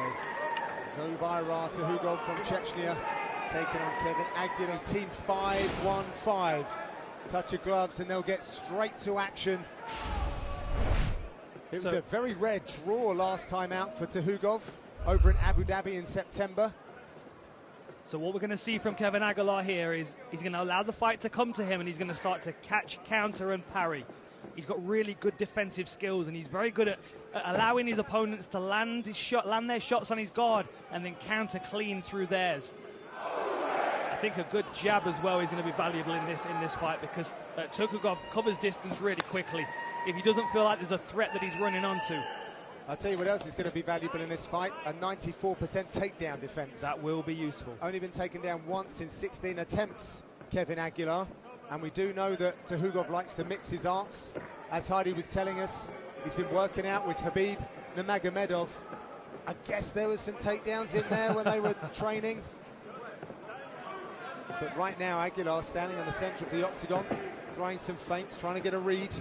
There's Zubaira Tuhugov from Chechnya taking on Kevin Aguilar. Team 5-1-5. Touch of gloves and they'll get straight to action. It was a very rare draw last time out for Tuhugov over in Abu Dhabi in September. So what we're going to see from Kevin Aguilar here is he's going to allow the fight to come to him, and he's going to start to catch, counter and parry. He's got really good defensive skills, and he's very good at allowing his opponents to land their shots on his guard and then counter clean through theirs. I think a good jab as well is going to be valuable in this fight, because Tuhugov covers distance really quickly if he doesn't feel like there's a threat that he's running onto. I'll tell you what else is going to be valuable in this fight, a 94% takedown defense. That will be useful. Only been taken down once in 16 attempts, Kevin Aguilar. And we do know that Tuhugov likes to mix his arts. As Heidi was telling us, he's been working out with Khabib Nurmagomedov. I guess there was some takedowns in there when they were training. But right now, Aguilar standing on the center of the octagon, throwing some feints, trying to get a read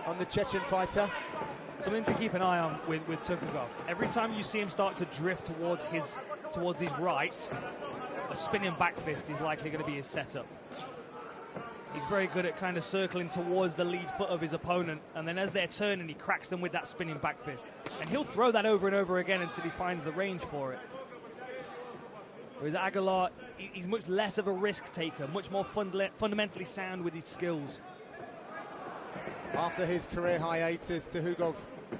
on the Chechen fighter. Something to keep an eye on with Tuhugov. Every time you see him start to drift towards his right, a spinning back fist is likely going to be his setup. He's very good at kind of circling towards the lead foot of his opponent, and then as they're turning, he cracks them with that spinning back fist. And he'll throw that over and over again until he finds the range for it. Whereas Aguilar, he's much less of a risk taker, much more fundamentally sound with his skills. After his career hiatus, Tuhugov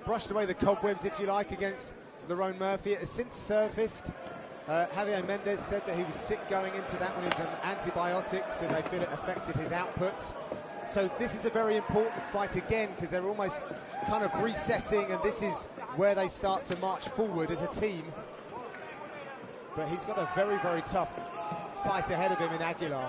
brushed away the cobwebs, if you like, against Lerone Murphy. It has since surfaced. Javier Mendez said that he was sick going into that when he was on antibiotics, and they feel it affected his outputs. So this is a very important fight again, because they're almost kind of resetting, and this is where they start to march forward as a team. But he's got a very, very tough fight ahead of him in Aguilar.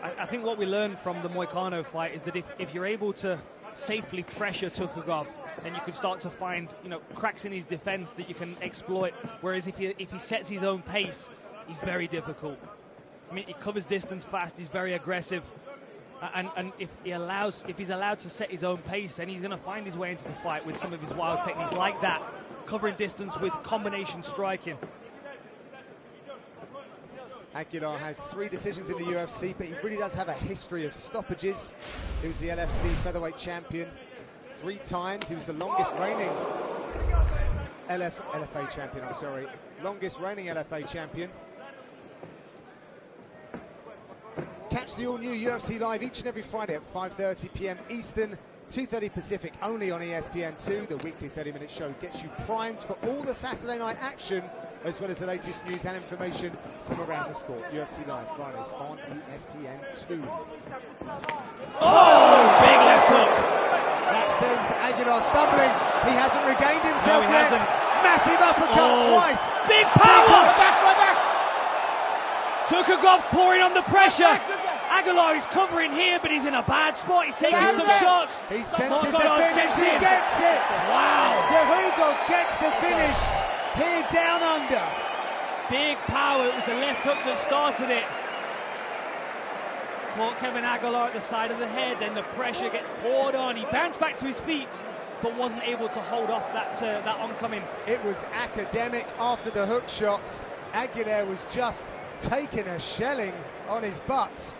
I think what we learned from the Moicano fight is that if you're able to safely pressure Tuhugov, then you can start to find, cracks in his defense that you can exploit. Whereas if he sets his own pace, he's very difficult. I mean, he covers distance fast, he's very aggressive. And if he's allowed to set his own pace, then he's going to find his way into the fight with some of his wild techniques like that, covering distance with combination striking. Aguilar has 3 decisions in the UFC, but he really does have a history of stoppages. He was the LFC featherweight champion 3 times. He was the longest reigning LFA champion, longest reigning LFA champion. Catch the all-new UFC Live each and every Friday at 5:30 p.m. Eastern, 2:30 Pacific, only on ESPN2. The weekly 30-minute show gets you primed for all the Saturday night action, as well as the latest news and information from around the sport. UFC Live, Fridays on ESPN2. Oh, big left hook. That sends Aguilar stumbling. He hasn't regained himself yet. Hasn't. Massive uppercut twice. Big power. Back. Tuhugov pouring on the pressure. Aguilar is covering here, but he's in a bad spot. He's taking some shots. He senses the finish. He gets it. Wow. Tuhugov gets the finish here down under. Big power. It was the left hook that started it. Caught Kevin Aguilar at the side of the head, then the pressure gets poured on. He bounced back to his feet, but wasn't able to hold off that oncoming. It was academic after the hook shots. Aguilar was just taking a shelling on his butt.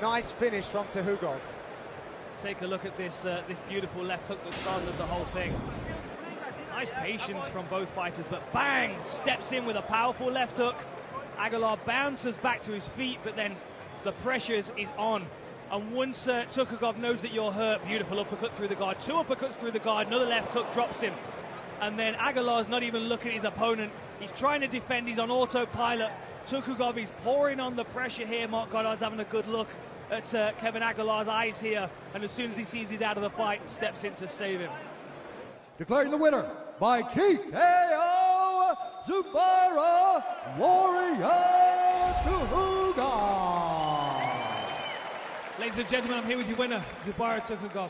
Nice finish from Tuhugov. Let's take a look at this beautiful left hook that started the whole thing. Nice patience from both fighters, but bang! Steps in with a powerful left hook. Aguilar bounces back to his feet, but then the pressure is on. And once Tuhugov knows that you're hurt, beautiful uppercut through the guard. 2 uppercuts through the guard, another left hook drops him. And then Aguilar's not even looking at his opponent. He's trying to defend, he's on autopilot. Tuhugov is pouring on the pressure here. Mark Goddard's having a good look at Kevin Aguilar's eyes here. And as soon as he sees he's out of the fight, steps in to save him. Declaring the winner by TKO, Zubaira Warrior Tuhugov. Ladies and gentlemen, I'm here with your winner, Zubaira Tuhugov.